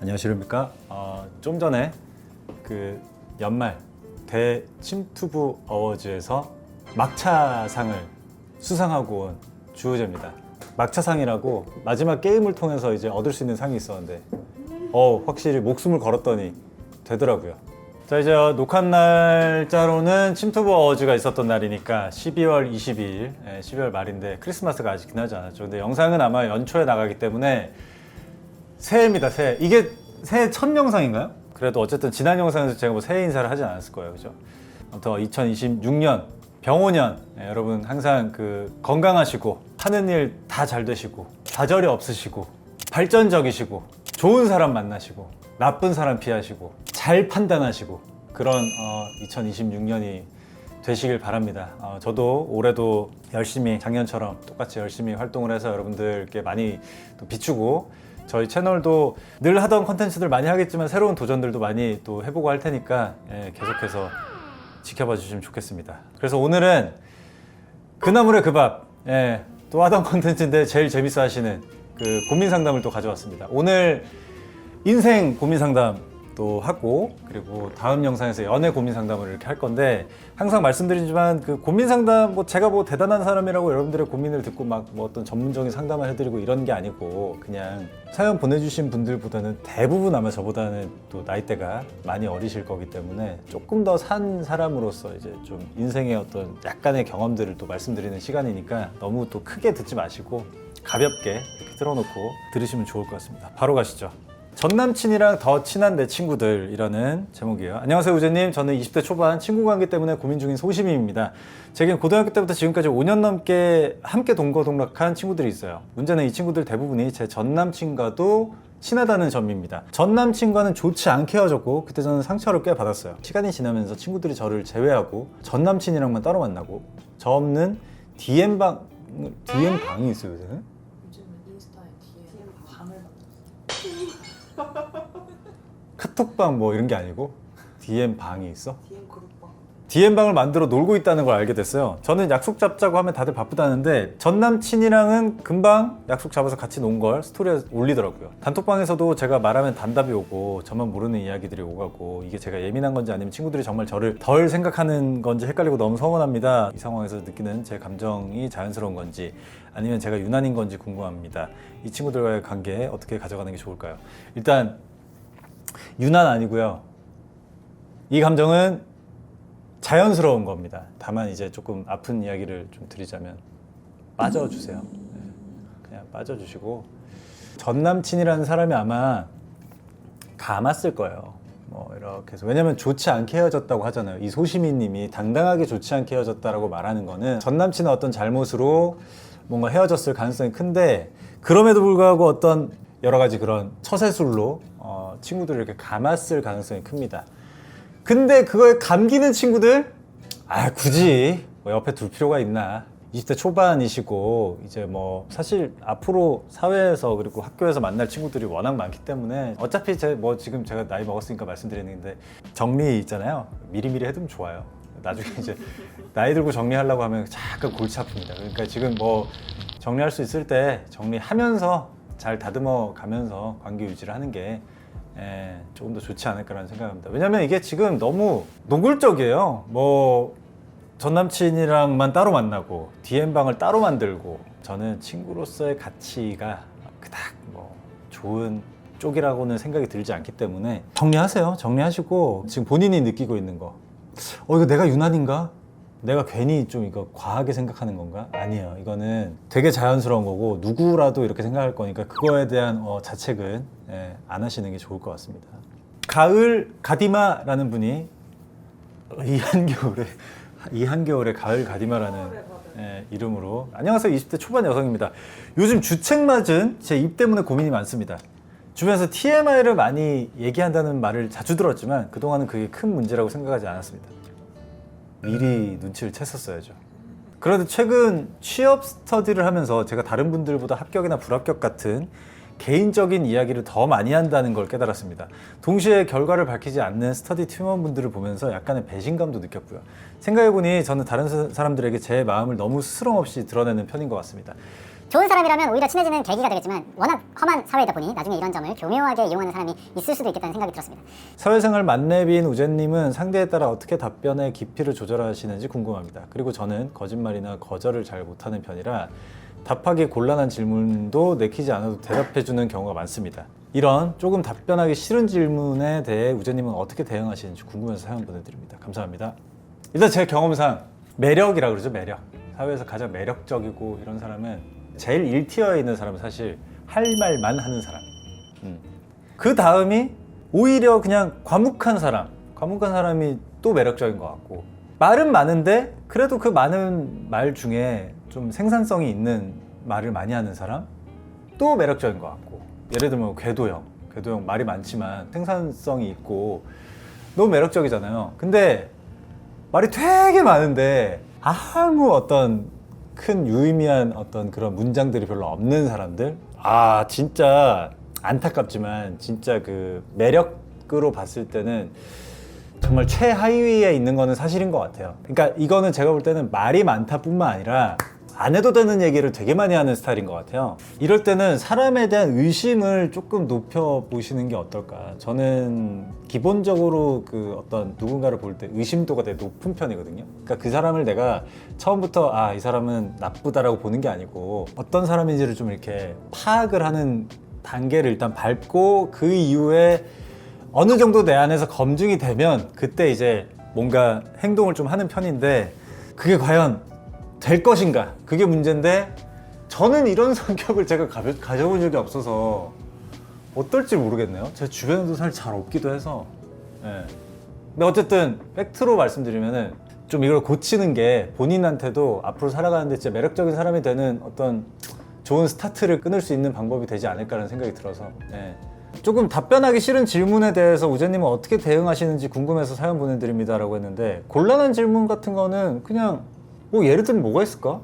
안녕하십니까. 좀 전에 그 연말 대침투부 어워즈에서 막차상을 수상하고 온 주호재입니다. 막차상이라고 마지막 게임을 통해서 이제 얻을 수 있는 상이 있었는데 확실히 목숨을 걸었더니 되더라고요. 자, 이제 녹화 날짜로는 침투부 어워즈가 있었던 날이니까 12월 22일 12월 말인데 크리스마스가 아직 지나지 않았죠. 근데 영상은 아마 연초에 나가기 때문에 새해입니다. 새해. 이게 새해 첫 영상인가요? 그래도 어쨌든 지난 영상에서 제가 뭐 새해 인사를 하진 않았을 거예요, 그죠? 아무튼 2026년 병오년 여러분 항상 건강하시고 하는 일 다 잘 되시고 좌절이 없으시고 발전적이시고 좋은 사람 만나시고 나쁜 사람 피하시고 잘 판단하시고 그런 2026년이 되시길 바랍니다. 저도 올해도 열심히 작년처럼 똑같이 열심히 활동을 해서 여러분들께 많이 또 비추고 저희 채널도 늘 하던 컨텐츠들 많이 하겠지만 새로운 도전들도 많이 또 해보고 할 테니까 계속해서 지켜봐 주시면 좋겠습니다. 그래서 오늘은 그나물의 그 밥, 또 하던 컨텐츠인데 제일 재밌어 하시는 그 고민 상담을 또 가져왔습니다. 오늘 인생 고민 상담 또 하고 그리고 다음 영상에서 연애 고민 상담을 이렇게 할 건데 항상 말씀드리지만 그 고민 상담 제가 대단한 사람이라고 여러분들의 고민을 듣고 막 어떤 전문적인 상담을 해드리고 이런 게 아니고 그냥 사연 보내주신 분들보다는 대부분 아마 저보다는 또 나이대가 많이 어리실 거기 때문에 조금 더 산 사람으로서 이제 좀 인생의 어떤 약간의 경험들을 또 말씀드리는 시간이니까 너무 또 크게 듣지 마시고 가볍게 이렇게 틀어놓고 들으시면 좋을 것 같습니다. 바로 가시죠. 전 남친이랑 더 친한 내 친구들이라는 제목이에요. 안녕하세요, 우재님. 저는 20대 초반 친구 관계 때문에 고민 중인 소심이입니다. 제겐 고등학교 때부터 지금까지 5년 넘게 함께 동거동락한 친구들이 있어요. 문제는 이 친구들 대부분이 제 전 남친과도 친하다는 점입니다. 전 남친과는 좋지 않게 헤어졌고 그때 저는 상처를 꽤 받았어요. 시간이 지나면서 친구들이 저를 제외하고 전 남친이랑만 따로 만나고 저 없는 DM방이 있어요, 요새는? 요즘은 인스타에 DM 방을 카톡방 뭐 이런 게 아니고 DM방이 있어? DM 그룹방. DM방을 만들어 놀고 있다는 걸 알게 됐어요. 저는 약속 잡자고 하면 다들 바쁘다는데 전 남친이랑은 금방 약속 잡아서 같이 논 걸 스토리에 올리더라고요. 단톡방에서도 제가 말하면 단답이 오고 저만 모르는 이야기들이 오가고 이게 제가 예민한 건지 아니면 친구들이 정말 저를 덜 생각하는 건지 헷갈리고 너무 서운합니다. 이 상황에서 느끼는 제 감정이 자연스러운 건지 아니면 제가 유난인 건지 궁금합니다. 이 친구들과의 관계 어떻게 가져가는 게 좋을까요? 일단 유난 아니고요. 이 감정은 자연스러운 겁니다. 다만 이제 조금 아픈 이야기를 좀 드리자면 빠져주세요. 그냥 빠져주시고 전 남친이라는 사람이 아마 감았을 거예요. 뭐 이렇게 해서 왜냐면 좋지 않게 헤어졌다고 하잖아요. 이 소시민님이 당당하게 좋지 않게 헤어졌다라고 말하는 거는 전 남친의 어떤 잘못으로 뭔가 헤어졌을 가능성이 큰데 그럼에도 불구하고 어떤 여러 가지 그런 처세술로 친구들을 이렇게 감았을 가능성이 큽니다. 근데 그거에 감기는 친구들? 굳이 뭐 옆에 둘 필요가 있나? 20대 초반이시고 이제 뭐 사실 앞으로 사회에서 그리고 학교에서 만날 친구들이 워낙 많기 때문에 어차피 지금 제가 나이 먹었으니까 말씀드리는데 정리 있잖아요. 미리미리 해두면 좋아요. 나중에 이제 나이 들고 정리하려고 하면 잠깐 골치 아픕니다. 그러니까 지금 뭐 정리할 수 있을 때 정리하면서 잘 다듬어 가면서 관계 유지를 하는 게 조금 더 좋지 않을까라는 생각합니다. 왜냐면 이게 지금 너무 노골적이에요. 뭐 전 남친이랑만 따로 만나고 DM방을 따로 만들고 저는 친구로서의 가치가 그닥 뭐 좋은 쪽이라고는 생각이 들지 않기 때문에 정리하세요. 정리하시고 지금 본인이 느끼고 있는 거 이거 내가 유난인가? 내가 괜히 좀 이거 과하게 생각하는 건가? 아니에요. 이거는 되게 자연스러운 거고 누구라도 이렇게 생각할 거니까 그거에 대한 자책은 안 하시는 게 좋을 것 같습니다. 가을 가디마라는 분이 이 한겨울에 가을 가디마라는 이름으로 안녕하세요. 20대 초반 여성입니다. 요즘 주책 맞은 제 입 때문에 고민이 많습니다. 주변에서 TMI를 많이 얘기한다는 말을 자주 들었지만 그동안은 그게 큰 문제라고 생각하지 않았습니다. 미리 눈치를 챘었어야죠. 그런데 최근 취업 스터디를 하면서 제가 다른 분들보다 합격이나 불합격 같은 개인적인 이야기를 더 많이 한다는 걸 깨달았습니다. 동시에 결과를 밝히지 않는 스터디 팀원분들을 보면서 약간의 배신감도 느꼈고요. 생각해보니 저는 다른 사람들에게 제 마음을 너무 스스럼 없이 드러내는 편인 것 같습니다. 좋은 사람이라면 오히려 친해지는 계기가 되겠지만 워낙 험한 사회이다 보니 나중에 이런 점을 교묘하게 이용하는 사람이 있을 수도 있겠다는 생각이 들었습니다. 사회생활 만렙인 우재님은 상대에 따라 어떻게 답변의 깊이를 조절하시는지 궁금합니다. 그리고 저는 거짓말이나 거절을 잘 못하는 편이라 답하기 곤란한 질문도 내키지 않아도 대답해주는 경우가 많습니다. 이런 조금 답변하기 싫은 질문에 대해 우재님은 어떻게 대응하시는지 궁금해서 사연 보내드립니다. 감사합니다. 일단 제 경험상 매력이라 그러죠. 매력. 사회에서 가장 매력적이고 이런 사람은 제일 1티어에 있는 사람은 사실 할 말만 하는 사람. 그 다음이 오히려 그냥 과묵한 사람이 또 매력적인 것 같고, 말은 많은데 그래도 그 많은 말 중에 좀 생산성이 있는 말을 많이 하는 사람 또 매력적인 것 같고, 예를 들면 궤도형 말이 많지만 생산성이 있고 너무 매력적이잖아요. 근데 말이 되게 많은데 아무 어떤 큰 유의미한 어떤 그런 문장들이 별로 없는 사람들, 아 진짜 안타깝지만 진짜 그 매력으로 봤을 때는 정말 최하위에 있는 거는 사실인 것 같아요. 그러니까 이거는 제가 볼 때는 말이 많다 뿐만 아니라 안 해도 되는 얘기를 되게 많이 하는 스타일인 것 같아요. 이럴 때는 사람에 대한 의심을 조금 높여보시는 게 어떨까. 저는 기본적으로 그 어떤 누군가를 볼 때 의심도가 되게 높은 편이거든요. 그러니까 그 사람을 내가 처음부터 이 사람은 나쁘다라고 보는 게 아니고 어떤 사람인지를 좀 이렇게 파악을 하는 단계를 일단 밟고 그 이후에 어느 정도 내 안에서 검증이 되면 그때 이제 뭔가 행동을 좀 하는 편인데, 그게 과연 될 것인가? 그게 문제인데, 저는 이런 성격을 제가 가져본 적이 없어서 어떨지 모르겠네요. 제 주변에도 사실 잘 없기도 해서. 예. 근데 어쨌든 팩트로 말씀드리면은 좀 이걸 고치는 게 본인한테도 앞으로 살아가는데 진짜 매력적인 사람이 되는 어떤 좋은 스타트를 끊을 수 있는 방법이 되지 않을까라는 생각이 들어서. 예. 조금 답변하기 싫은 질문에 대해서 우재님은 어떻게 대응하시는지 궁금해서 사연 보내드립니다 라고 했는데, 곤란한 질문 같은 거는 그냥 뭐 예를 들면 뭐가 있을까?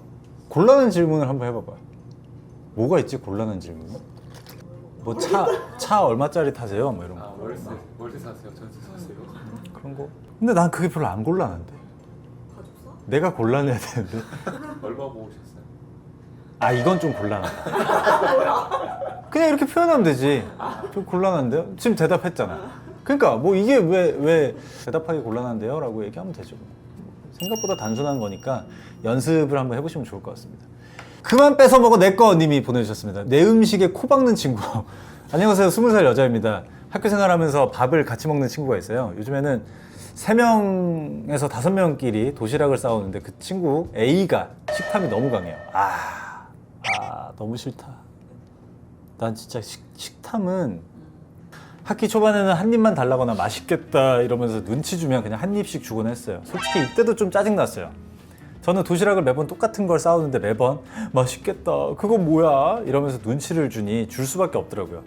곤란한 질문을 한번 해봐봐요. 뭐가 있지 곤란한 질문? 뭐 차 얼마짜리 타세요? 뭐 이런 거. 월세 사세요? 전세 사세요? 그런 거. 근데 난 그게 별로 안 곤란한데. 가족사? 내가 곤란해야 되는데. 얼마 모으셨어요? 이건 좀 곤란하다. 그냥 이렇게 표현하면 되지. 좀 곤란한데요? 지금 대답했잖아. 그러니까 뭐 이게 왜 대답하기 곤란한데요? 라고 얘기하면 되죠. 생각보다 단순한 거니까 연습을 한번 해보시면 좋을 것 같습니다. 그만 뺏어 먹어 내꺼 님이 보내주셨습니다. 내 음식에 코 박는 친구. 안녕하세요. 20살 여자입니다. 학교 생활하면서 밥을 같이 먹는 친구가 있어요. 요즘에는 3명에서 5명끼리 도시락을 싸우는데 그 친구 A가 식탐이 너무 강해요. 너무 싫다. 난 진짜 식탐은 학기 초반에는 한 입만 달라거나 맛있겠다 이러면서 눈치 주면 그냥 한 입씩 주곤 했어요. 솔직히 이때도 좀 짜증났어요. 저는 도시락을 매번 똑같은 걸 싸우는데 매번 맛있겠다, 그거 뭐야 이러면서 눈치를 주니 줄 수밖에 없더라고요.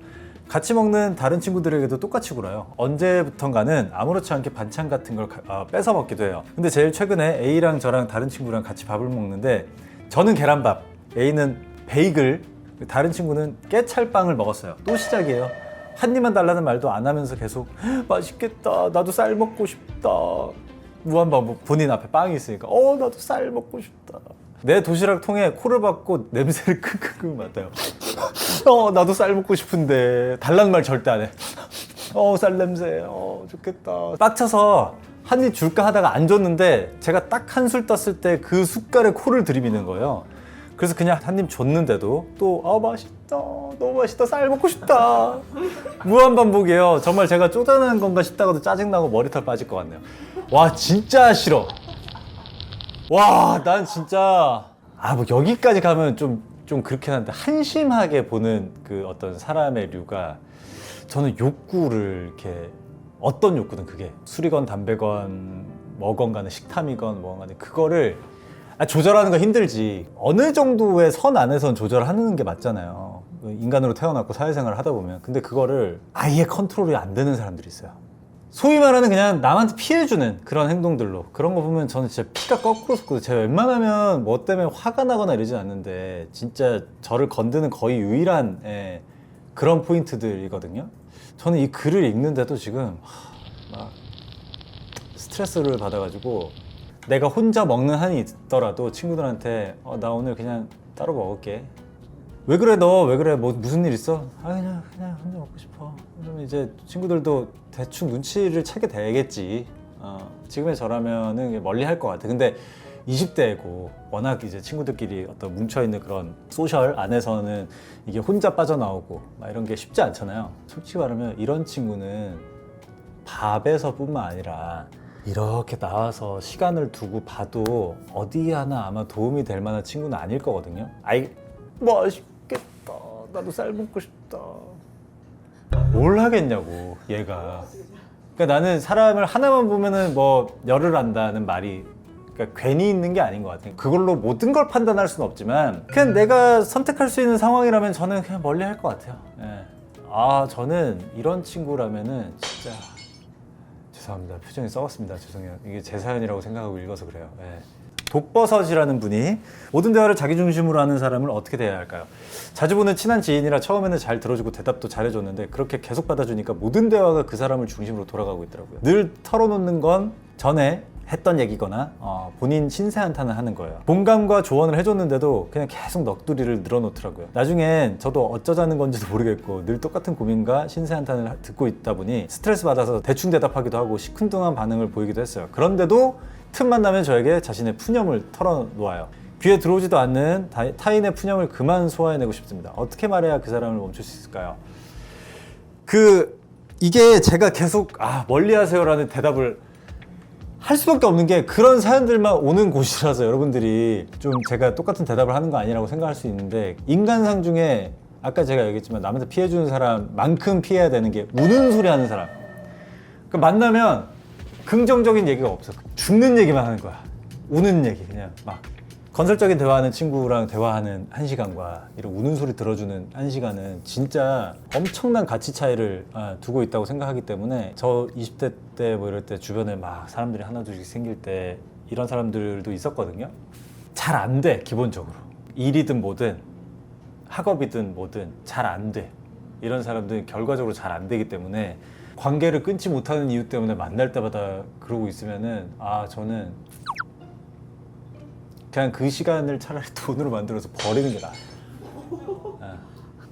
같이 먹는 다른 친구들에게도 똑같이 굴어요. 언제부턴가는 아무렇지 않게 반찬 같은 걸 뺏어 먹기도 해요. 근데 제일 최근에 A랑 저랑 다른 친구랑 같이 밥을 먹는데, 저는 계란밥, A는 베이글, 다른 친구는 깨찰빵을 먹었어요. 또 시작이에요. 한 입만 달라는 말도 안 하면서 계속 맛있겠다, 나도 쌀 먹고 싶다, 무한반복. 본인 앞에 빵이 있으니까 나도 쌀 먹고 싶다. 내 도시락 통에 코를 박고 냄새를 킁킁 맡아요. 나도 쌀 먹고 싶은데 달라는 말 절대 안 해. 쌀 냄새, 좋겠다. 빡쳐서 한 입 줄까 하다가 안 줬는데 제가 딱 한술 떴을 때 그 숟갈에 코를 들이미는 거예요. 그래서 그냥 한 입 줬는데도 또 맛있다, 너무 맛있다, 쌀 먹고 싶다. 무한반복이에요. 정말 제가 쪼잔한 건가 싶다가도 짜증나고 머리털 빠질 것 같네요. 와 진짜 싫어. 와 난 진짜 뭐 여기까지 가면 좀 그렇긴 한데, 한심하게 보는 그 어떤 사람의 류가, 저는 욕구를 이렇게, 어떤 욕구든 그게 술이건 담배건 뭐건 간에 식탐이건 뭐건 간에 그거를 조절하는 거 힘들지, 어느 정도의 선 안에선 조절하는 게 맞잖아요. 인간으로 태어났고 사회생활을 하다 보면. 근데 그거를 아예 컨트롤이 안 되는 사람들이 있어요. 소위 말하는 그냥 남한테 피해주는 그런 행동들로, 그런 거 보면 저는 진짜 피가 거꾸로 솟거든요. 제가 웬만하면 뭐 때문에 화가 나거나 이러진 않는데 진짜 저를 건드는 거의 유일한 그런 포인트들이거든요. 저는 이 글을 읽는데도 지금 막 스트레스를 받아가지고, 내가 혼자 먹는 한이 있더라도 친구들한테 나 오늘 그냥 따로 먹을게, 왜 그래 너 왜 그래 뭐 무슨 일 있어? 아 그냥 혼자 먹고 싶어. 그러면 이제 친구들도 대충 눈치를 채게 되겠지. 지금의 저라면은 멀리 할 것 같아. 근데 20대고 워낙 이제 친구들끼리 어떤 뭉쳐있는 그런 소셜 안에서는 이게 혼자 빠져나오고 막 이런 게 쉽지 않잖아요. 솔직히 말하면 이런 친구는 밥에서뿐만 아니라 이렇게 나와서 시간을 두고 봐도 어디 하나 아마 도움이 될 만한 친구는 아닐 거거든요. 아이 맛있겠다. 나도 쌀 먹고 싶다. 뭘 하겠냐고 얘가. 그러니까 나는 사람을 하나만 보면은 뭐 열을 안다는 말이 그러니까 괜히 있는 게 아닌 것 같아요. 그걸로 모든 걸 판단할 수는 없지만 그냥 내가 선택할 수 있는 상황이라면 저는 그냥 멀리 할 것 같아요. 예. 저는 이런 친구라면은 진짜 죄송합니다. 표정이 썩었습니다. 죄송해요. 이게 제 사연이라고 생각하고 읽어서 그래요. 예. 독버섯이라는 분이 모든 대화를 자기 중심으로 하는 사람을 어떻게 대해야 할까요? 자주 보는 친한 지인이라 처음에는 잘 들어주고 대답도 잘해줬는데 그렇게 계속 받아주니까 모든 대화가 그 사람을 중심으로 돌아가고 있더라고요. 늘 털어놓는 건 전에 했던 얘기거나 본인 신세 한탄을 하는 거예요. 공감과 조언을 해줬는데도 그냥 계속 넋두리를 늘어놓더라고요. 나중엔 저도 어쩌자는 건지도 모르겠고 늘 똑같은 고민과 신세 한탄을 듣고 있다 보니 스트레스 받아서 대충 대답하기도 하고 시큰둥한 반응을 보이기도 했어요. 그런데도 틈만 나면 저에게 자신의 푸념을 털어놓아요. 귀에 들어오지도 않는 타인의 푸념을 그만 소화해내고 싶습니다. 어떻게 말해야 그 사람을 멈출 수 있을까요? 이게 제가 계속 멀리 하세요라는 대답을 할 수밖에 없는 게 그런 사연들만 오는 곳이라서 여러분들이 좀 제가 똑같은 대답을 하는 거 아니라고 생각할 수 있는데 인간상 중에 아까 제가 얘기했지만 남한테 피해주는 사람만큼 피해야 되는 게 우는 소리 하는 사람. 그러니까 만나면 긍정적인 얘기가 없어. 죽는 얘기만 하는 거야. 우는 얘기 그냥 막 건설적인 대화하는 친구랑 대화하는 1시간과 이런 우는 소리 들어주는 1시간은 진짜 엄청난 가치 차이를 두고 있다고 생각하기 때문에 저 20대 때 뭐 이럴 때 주변에 막 사람들이 하나둘씩 생길 때 이런 사람들도 있었거든요. 잘 안 돼. 기본적으로 일이든 뭐든 학업이든 뭐든 잘 안 돼. 이런 사람들은 결과적으로 잘 안 되기 때문에 관계를 끊지 못하는 이유 때문에 만날 때마다 그러고 있으면은 저는 그냥 그 시간을 차라리 돈으로 만들어서 버리는 게 나아요.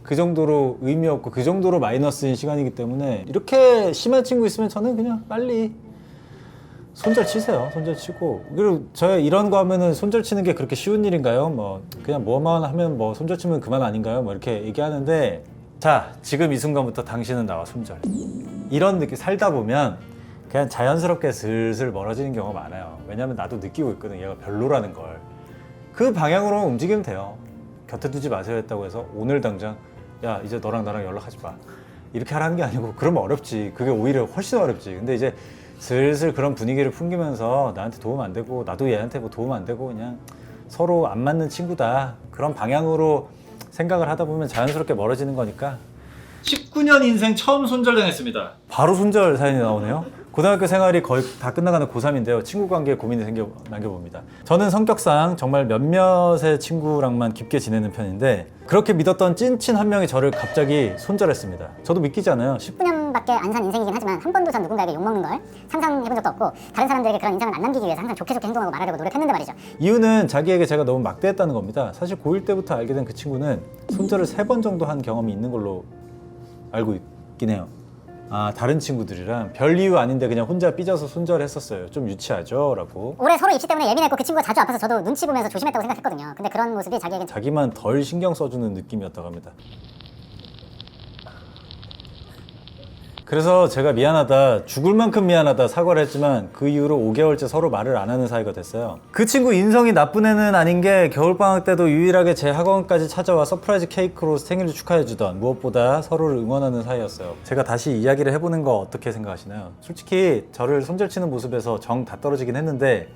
그 정도로 의미 없고 그 정도로 마이너스인 시간이기 때문에 이렇게 심한 친구 있으면 저는 그냥 빨리 손절 치세요. 손절 치고. 그리고 저 이런 거 하면은 손절 치는 게 그렇게 쉬운 일인가요? 뭐 그냥 뭐만 하면 뭐 손절 치면 그만 아닌가요? 뭐 이렇게 얘기하는데 자, 지금 이 순간부터 당신은 나와 손절. 이런 느낌 살다 보면 그냥 자연스럽게 슬슬 멀어지는 경우가 많아요. 왜냐면 나도 느끼고 있거든. 얘가 별로라는 걸. 그 방향으로 움직이면 돼요. 곁에 두지 마세요 했다고 해서 오늘 당장 야 이제 너랑 나랑 연락하지 마 이렇게 하라는 게 아니고 그러면 어렵지. 그게 오히려 훨씬 어렵지. 근데 이제 슬슬 그런 분위기를 풍기면서 나한테 도움 안 되고 나도 얘한테 뭐 도움 안 되고 그냥 서로 안 맞는 친구다 그런 방향으로 생각을 하다 보면 자연스럽게 멀어지는 거니까. 19년 인생 처음 손절당했습니다. 바로 손절 사연이 나오네요. 고등학교 생활이 거의 다 끝나가는 고3인데요. 친구 관계에 고민이 남겨봅니다. 저는 성격상 정말 몇몇의 친구랑만 깊게 지내는 편인데 그렇게 믿었던 찐친 한 명이 저를 갑자기 손절했습니다. 저도 믿기지 않아요. 19년밖에 안 산 인생이긴 하지만 한 번도 전 누군가에게 욕먹는 걸 상상해본 적도 없고 다른 사람들에게 그런 인상을 안 남기기 위해서 항상 좋게 행동하고 말하려고 노력했는데 말이죠. 이유는 자기에게 제가 너무 막대했다는 겁니다. 사실 고1 때부터 알게 된 그 친구는 손절을 3번 정도 한 경험이 있는 걸로 알고 있긴 해요. 다른 친구들이랑 별 이유 아닌데 그냥 혼자 삐져서 손절했었어요. 좀 유치하죠? 라고. 올해 서로 입시 때문에 예민했고 그 친구가 자주 아파서 저도 눈치 보면서 조심했다고 생각했거든요. 근데 그런 모습이 자기에겐 자기만 덜 신경 써주는 느낌이었다고 합니다. 그래서 제가 미안하다, 죽을 만큼 미안하다 사과를 했지만 그 이후로 5개월째 서로 말을 안 하는 사이가 됐어요. 그 친구 인성이 나쁜 애는 아닌 게 겨울방학 때도 유일하게 제 학원까지 찾아와 서프라이즈 케이크로 생일을 축하해주던 무엇보다 서로를 응원하는 사이였어요. 제가 다시 이야기를 해보는 거 어떻게 생각하시나요? 솔직히 저를 손절치는 모습에서 정 다 떨어지긴 했는데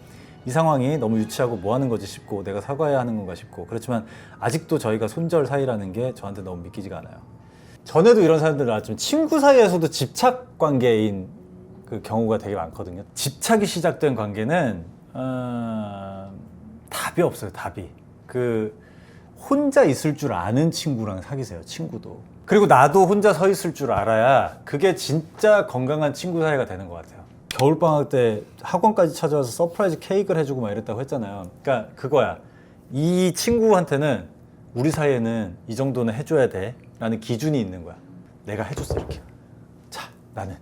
이 상황이 너무 유치하고 뭐 하는 거지 싶고 내가 사과해야 하는 건가 싶고 그렇지만 아직도 저희가 손절 사이라는 게 저한테 너무 믿기지가 않아요. 전에도 이런 사람들 나왔지만 친구 사이에서도 집착 관계인 그 경우가 되게 많거든요. 집착이 시작된 관계는 답이 없어요. 답이. 혼자 있을 줄 아는 친구랑 사귀세요. 친구도. 그리고 나도 혼자 서 있을 줄 알아야 그게 진짜 건강한 친구 사이가 되는 것 같아요. 겨울방학 때 학원까지 찾아와서 서프라이즈 케이크를 해주고 막 이랬다고 했잖아요. 그러니까 그거야. 이 친구한테는 우리 사이에는 이 정도는 해줘야 돼 라는 기준이 있는 거야. 내가 해줬어 이렇게. 자, 나는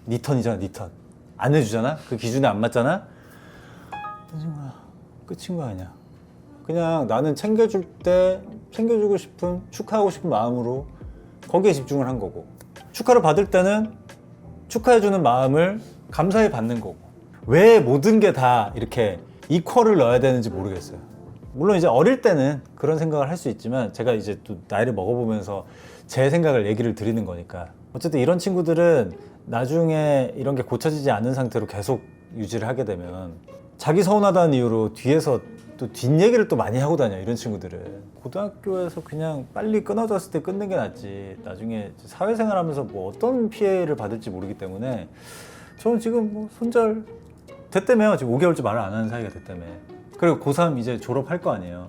네 턴이잖아. 네 턴. 안 해주잖아. 그 기준에 안 맞잖아. 끝인 거 아니야. 그냥 나는 챙겨줄 때 챙겨주고 싶은, 축하하고 싶은 마음으로 거기에 집중을 한 거고, 축하를 받을 때는 축하해주는 마음을 감사히 받는 거고. 왜 모든 게 다 이렇게 이퀄을 넣어야 되는지 모르겠어요. 물론 이제 어릴 때는 그런 생각을 할 수 있지만, 제가 이제 또 나이를 먹어보면서 제 생각을 얘기를 드리는 거니까. 어쨌든 이런 친구들은 나중에 이런 게 고쳐지지 않는 상태로 계속 유지를 하게 되면 자기 서운하다는 이유로 뒤에서 또 뒷얘기를 또 많이 하고 다녀요. 이런 친구들은 고등학교에서 그냥 빨리 끊어졌을 때 끊는 게 낫지, 나중에 사회생활 하면서 뭐 어떤 피해를 받을지 모르기 때문에, 저는 지금 뭐 손절 됐다며요. 지금 5개월째 말을 안 하는 사이가 됐다며. 그리고 고3 이제 졸업할 거 아니에요.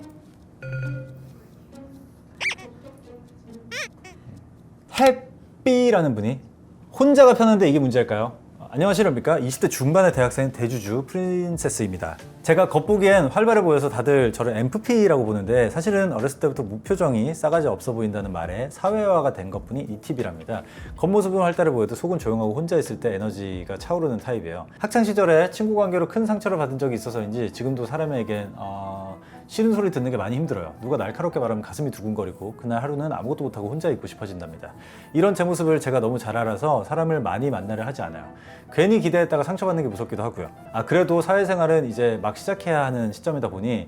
해삐라는 분이 혼자가 편한데 이게 문제일까요? 안녕하십니까. 20대 중반의 대학생 대주주 프린세스입니다. 제가 겉보기엔 활발해 보여서 다들 저를 MFP라고 보는데, 사실은 어렸을 때부터 무표정이 싸가지 없어 보인다는 말에 사회화가 된 것뿐이 이 팁이랍니다. 겉모습은 활달해 보여도 속은 조용하고 혼자 있을 때 에너지가 차오르는 타입이에요. 학창시절에 친구 관계로 큰 상처를 받은 적이 있어서인지 지금도 사람에겐 싫은 소리 듣는 게 많이 힘들어요. 누가 날카롭게 말하면 가슴이 두근거리고 그날 하루는 아무것도 못하고 혼자 있고 싶어진답니다. 이런 제 모습을 제가 너무 잘 알아서 사람을 많이 만나려 하지 않아요. 괜히 기대했다가 상처받는 게 무섭기도 하고요. 그래도 사회생활은 이제 막 시작해야 하는 시점이다 보니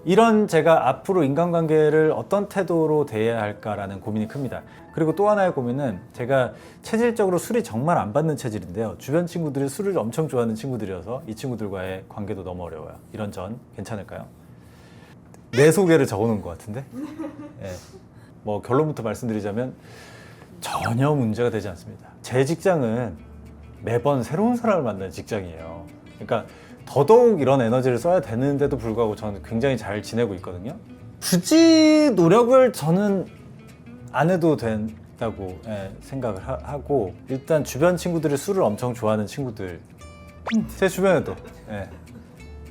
이런 제가 앞으로 인간관계를 어떤 태도로 대해야 할까라는 고민이 큽니다. 그리고 또 하나의 고민은, 제가 체질적으로 술이 정말 안 받는 체질인데요. 주변 친구들이 술을 엄청 좋아하는 친구들이어서 이 친구들과의 관계도 너무 어려워요. 이런 전 괜찮을까요? 내 소개를 적어놓은 것 같은데, 예. 뭐 결론부터 말씀드리자면 전혀 문제가 되지 않습니다. 제 직장은 매번 새로운 사람을 만나는 직장이에요. 그러니까 더더욱 이런 에너지를 써야 되는데도 불구하고 저는 굉장히 잘 지내고 있거든요. 굳이 노력을 저는 안 해도 된다고 생각을 하고, 일단 주변 친구들이 술을 엄청 좋아하는 친구들, 제 주변에도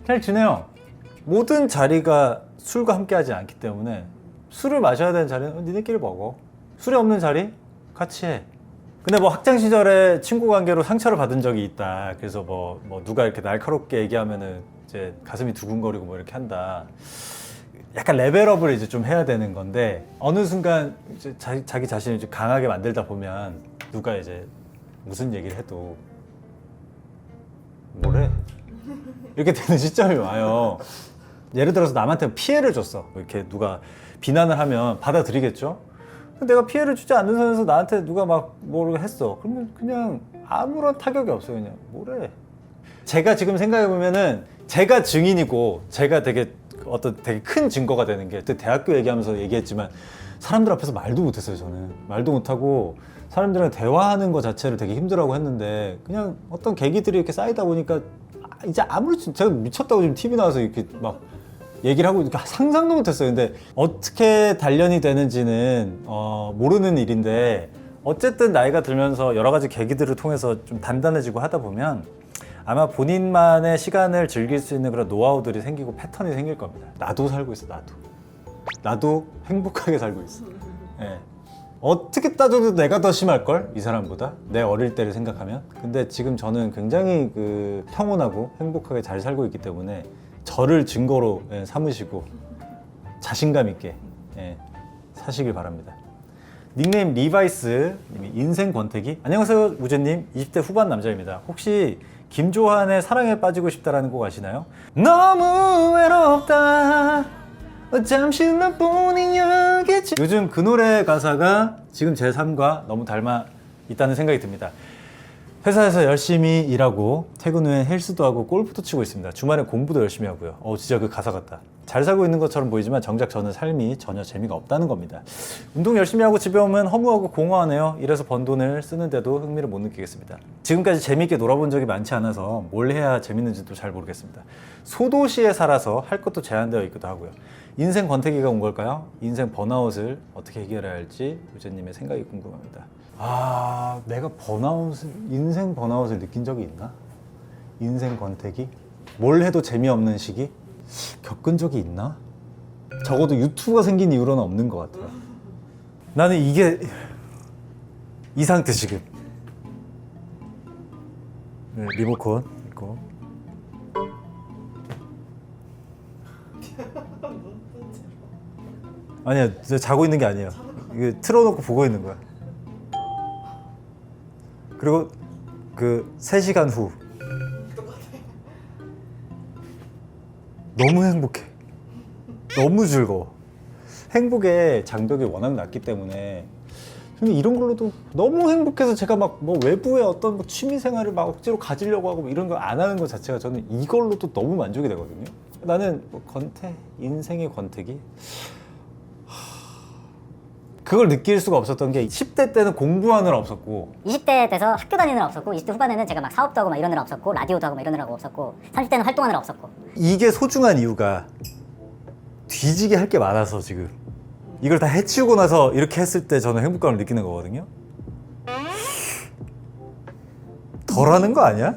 잘 지내요. 모든 자리가 술과 함께 하지 않기 때문에, 술을 마셔야 되는 자리는 니네끼리 먹어. 술이 없는 자리 같이 해. 근데 뭐 학창 시절에 친구 관계로 상처를 받은 적이 있다, 그래서 뭐 누가 이렇게 날카롭게 얘기하면은 이제 가슴이 두근거리고 뭐 이렇게 한다, 약간 레벨업을 이제 좀 해야 되는 건데, 어느 순간 이제 자기 자신을 이제 강하게 만들다 보면 누가 이제 무슨 얘기를 해도 뭐래? 이렇게 되는 시점이 와요. 예를 들어서 남한테 피해를 줬어. 이렇게 누가 비난을 하면 받아들이겠죠? 내가 피해를 주지 않는 선에서 나한테 누가 막 뭘 했어. 그러면 그냥 아무런 타격이 없어요. 그냥 뭐래. 제가 지금 생각해보면은 제가 증인이고, 제가 되게 큰 증거가 되는 게, 그때 대학교 얘기하면서 얘기했지만 사람들 앞에서 말도 못했어요. 저는 말도 못하고 사람들이랑 대화하는 것 자체를 되게 힘들어하고 했는데, 그냥 어떤 계기들이 이렇게 쌓이다 보니까 이제 아무렇지, 제가 미쳤다고 지금 TV 나와서 이렇게 막 얘기를 하고 상상도 못했어요. 근데 어떻게 단련이 되는지는 모르는 일인데, 어쨌든 나이가 들면서 여러 가지 계기들을 통해서 좀 단단해지고 하다 보면 아마 본인만의 시간을 즐길 수 있는 그런 노하우들이 생기고 패턴이 생길 겁니다. 나도 살고 있어. 나도 행복하게 살고 있어. 예. 어떻게 따져도 내가 더 심할걸? 이 사람보다? 내 어릴 때를 생각하면. 근데 지금 저는 굉장히 평온하고 행복하게 잘 살고 있기 때문에 저를 증거로 삼으시고 자신감 있게 사시길 바랍니다. 닉네임 리바이스 님이 인생 권태기. 안녕하세요 우재님, 20대 후반 남자입니다. 혹시 김조한의 사랑에 빠지고 싶다라는 곡 아시나요? 너무 외롭다 잠시 너뿐인 여기지. 요즘 그 노래 가사가 지금 제 삶과 너무 닮아 있다는 생각이 듭니다. 회사에서 열심히 일하고 퇴근 후엔 헬스도 하고 골프도 치고 있습니다. 주말에 공부도 열심히 하고요. 진짜 그 가사 같다. 잘 살고 있는 것처럼 보이지만 정작 저는 삶이 전혀 재미가 없다는 겁니다. 운동 열심히 하고 집에 오면 허무하고 공허하네요. 이래서 번 돈을 쓰는데도 흥미를 못 느끼겠습니다. 지금까지 재미있게 놀아본 적이 많지 않아서 뭘 해야 재밌는지도 잘 모르겠습니다. 소도시에 살아서 할 것도 제한되어 있기도 하고요. 인생 권태기가 온 걸까요? 인생 번아웃을 어떻게 해결해야 할지 우재님의 생각이 궁금합니다. 내가 인생 번아웃을 느낀 적이 있나? 인생 권태기? 뭘 해도 재미없는 시기? 겪은 적이 있나? 적어도 유튜브가 생긴 이후로는 없는 것 같아요. 나는 이게 이 상태 지금. 네, 리모컨 있고. 아니야, 저 자고 있는 게 아니에요. 이게 틀어놓고 보고 있는 거야. 그리고 그 3시간 후 너무 행복해. 너무 즐거워. 행복의 장벽이 워낙 낮기 때문에 근데 이런 걸로도 너무 행복해서 제가 막 뭐 외부의 어떤 뭐 취미 생활을 막 억지로 가지려고 하고 뭐 이런 거 안 하는 것 자체가 저는 이걸로도 너무 만족이 되거든요. 나는 뭐 권태, 인생의 권태기 그걸 느낄 수가 없었던 게 10대 때는 공부하느라 없었고 20대 돼서 학교 다니느라 없었고 20대 후반에는 제가 막 사업도 하고 막 이러느라 없었고 라디오도 하고 막 이러느라 없었고 30대는 활동하느라 없었고 이게 소중한 이유가 뒤지게 할 게 많아서 지금 이걸 다 해치우고 나서 이렇게 했을 때 저는 행복감을 느끼는 거거든요. 덜하는 거 아니야?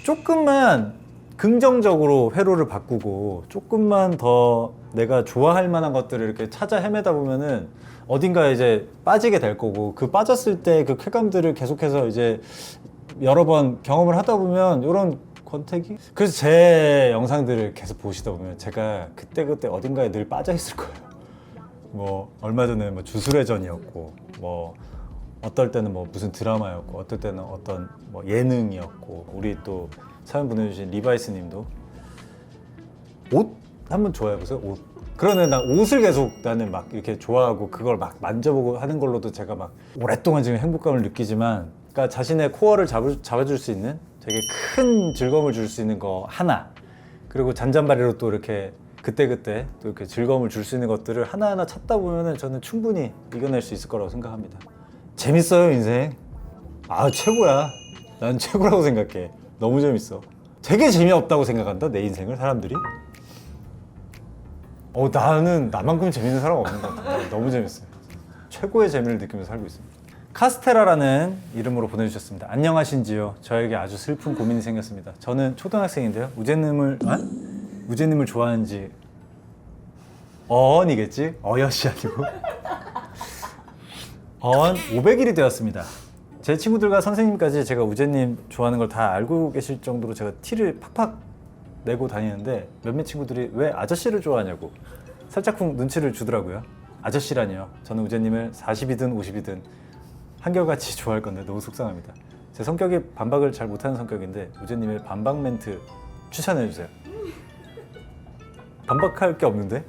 조금만 긍정적으로 회로를 바꾸고 조금만 더 내가 좋아할 만한 것들을 이렇게 찾아 헤매다 보면은 어딘가에 이제 빠지게 될 거고 그 빠졌을 때 그 쾌감들을 계속해서 이제 여러 번 경험을 하다 보면 이런 권태기? 그래서 제 영상들을 계속 보시다 보면 제가 그때그때 어딘가에 늘 빠져 있을 거예요. 뭐 얼마 전에 뭐 주술회전이었고 뭐 어떨 때는 뭐 무슨 드라마였고 어떨 때는 어떤 뭐 예능이었고 우리 또 사연 보내주신 리바이스 님도 옷 한번 좋아해 보세요. 옷. 그러네 나 옷을 계속 나는 막 이렇게 좋아하고 그걸 막 만져보고 하는 걸로도 제가 막 오랫동안 지금 행복감을 느끼지만 그러니까 자신의 코어를 잡아줄 수 있는 되게 큰 즐거움을 줄 수 있는 거 하나 그리고 잔잔바리로 또 이렇게 그때그때 또 이렇게 즐거움을 줄 수 있는 것들을 하나하나 찾다 보면은 저는 충분히 이겨낼 수 있을 거라고 생각합니다. 재밌어요 인생. 아 최고야. 난 최고라고 생각해. 너무 재밌어. 되게 재미없다고 생각한다 내 인생을 사람들이. 나는 나만큼 재밌는 사람 없는 것 같아. 너무 재밌어요. 최고의 재미를 느끼면서 살고 있습니다. 카스테라라는 이름으로 보내주셨습니다. 안녕하신지요. 저에게 아주 슬픈 고민이 생겼습니다. 저는 초등학생인데요. 우재님을 좋아하는지 어언이겠지? 어여시 아니고 어언 500일이 되었습니다. 제 친구들과 선생님까지 제가 우재님 좋아하는 걸 다 알고 계실 정도로 제가 티를 팍팍 내고 다니는데 몇몇 친구들이 왜 아저씨를 좋아하냐고 살짝쿵 눈치를 주더라고요. 아저씨라니요. 저는 우재님을 40이든 50이든 한결같이 좋아할 건데 너무 속상합니다. 제 성격이 반박을 잘 못하는 성격인데 우재님의 반박 멘트 추천해주세요. 반박할 게 없는데?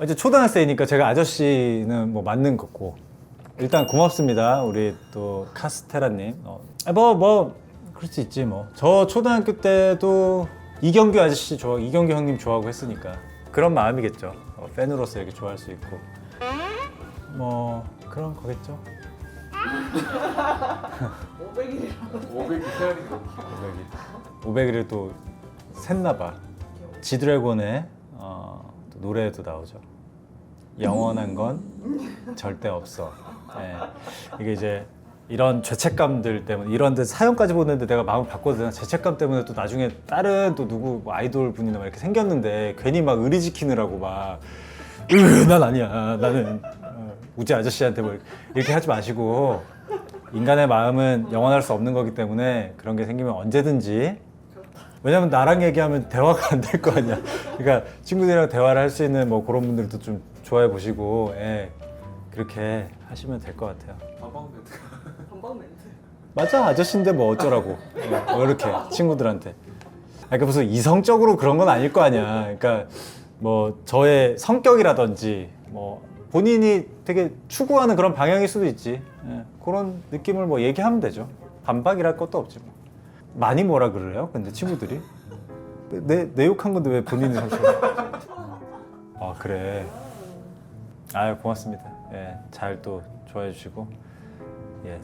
이제 초등학생이니까 제가 아저씨는 뭐 맞는 거고 일단 고맙습니다. 우리 또 카스테라님. 그럴 수 있지 뭐. 저 초등학교 때도 이경규 아저씨 이경규 형님 좋아하고 했으니까 그런 마음이겠죠. 팬으로서 이렇게 좋아할 수 있고 뭐 그런 거겠죠. 500일이라고 500이 세알이 500일을 또 샜나봐. 지드래곤의 또 노래에도 나오죠. 영원한 건 절대 없어. 네. 이게 이제 이런 죄책감들 때문에 이런 데 사연까지 보는데 내가 마음을 바꿔도 죄책감 때문에 또 나중에 다른 또 누구 뭐 아이돌 분이나 막 이렇게 생겼는데 괜히 막 의리 지키느라고 막 난 아니야. 나는 우재 아저씨한테 뭐 이렇게 하지 마시고 인간의 마음은 영원할 수 없는 거기 때문에 그런 게 생기면 언제든지 왜냐면 나랑 얘기하면 대화가 안 될 거 아니야. 그러니까 친구들이랑 대화를 할 수 있는 뭐 그런 분들도 좀 좋아해 보시고 그렇게 하시면 될 것 같아요. 반박 멘트가 반박 멘트. 맞아 아저씨인데 뭐 어쩌라고 뭐 이렇게 친구들한테 그러니까 무슨 이성적으로 그런 건 아닐 거 아니야. 그러니까 뭐 저의 성격이라든지 뭐 본인이 되게 추구하는 그런 방향일 수도 있지. 그런 느낌을 뭐 얘기하면 되죠. 반박이랄 것도 없지 뭐. 많이 뭐라 그래요? 근데 친구들이 내 욕한 건데 왜 본인이 사실 아 그래. 아유 고맙습니다. 잘 또 좋아해 주시고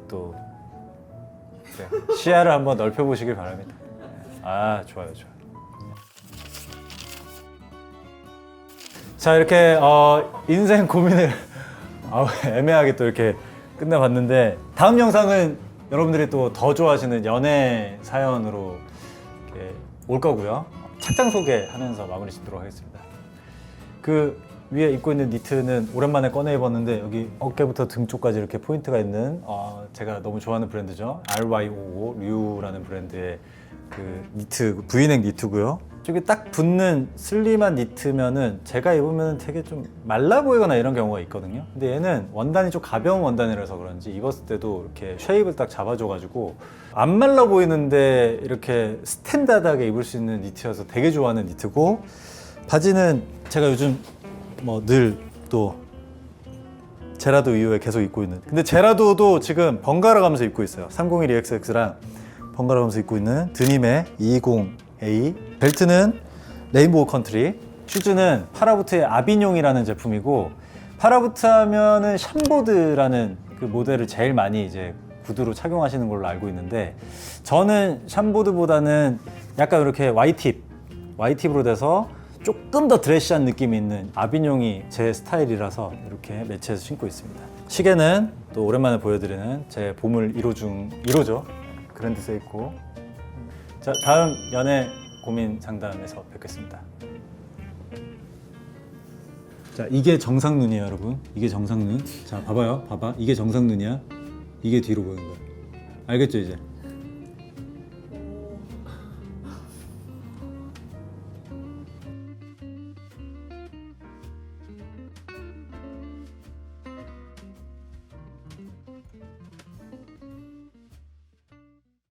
또 시야를 한번 넓혀 보시길 바랍니다. 아 좋아요. 자 이렇게 인생 고민을 애매하게 또 이렇게 끝내봤는데 다음 영상은 여러분들이 또 더 좋아하시는 연애 사연으로 이렇게 올 거고요. 착장 소개하면서 마무리 짓도록 하겠습니다. 그 위에 입고 있는 니트는 오랜만에 꺼내 입었는데 여기 어깨부터 등 쪽까지 이렇게 포인트가 있는 제가 너무 좋아하는 브랜드죠. RYOO 류라는 브랜드의 그 니트, V넥 니트고요. 저기 딱 붙는 슬림한 니트면은 제가 입으면 되게 좀 말라 보이거나 이런 경우가 있거든요. 근데 얘는 원단이 좀 가벼운 원단이라서 그런지 입었을 때도 이렇게 쉐입을 딱 잡아줘가지고 안 말라 보이는데 이렇게 스탠다드하게 입을 수 있는 니트여서 되게 좋아하는 니트고, 바지는 제가 요즘 뭐 늘 또 제라도 이후에 계속 입고 있는, 근데 제라도도 지금 번갈아 가면서 입고 있어요. 301EXX랑 번갈아 가면서 입고 있는 드님의 220A. 벨트는 레인보우 컨트리. 슈즈는 파라부트의 아비뇽이라는 제품이고, 파라부트 하면은 샴보드라는 그 모델을 제일 많이 이제 구두로 착용하시는 걸로 알고 있는데, 저는 샴보드보다는 약간 이렇게 Y팁으로 돼서 조금 더 드레시한 느낌이 있는 아비뇽이 제 스타일이라서 이렇게 매치해서 신고 있습니다. 시계는 또 오랜만에 보여드리는 제 보물 1호죠. 그랜드 세이코. 자, 다음 연애 고민 상담에서 뵙겠습니다. 자, 이게 정상눈이에요, 여러분. 이게 정상눈. 자, 봐봐요. 봐봐. 이게 정상눈이야. 이게 뒤로 보이는 거야. 알겠죠, 이제?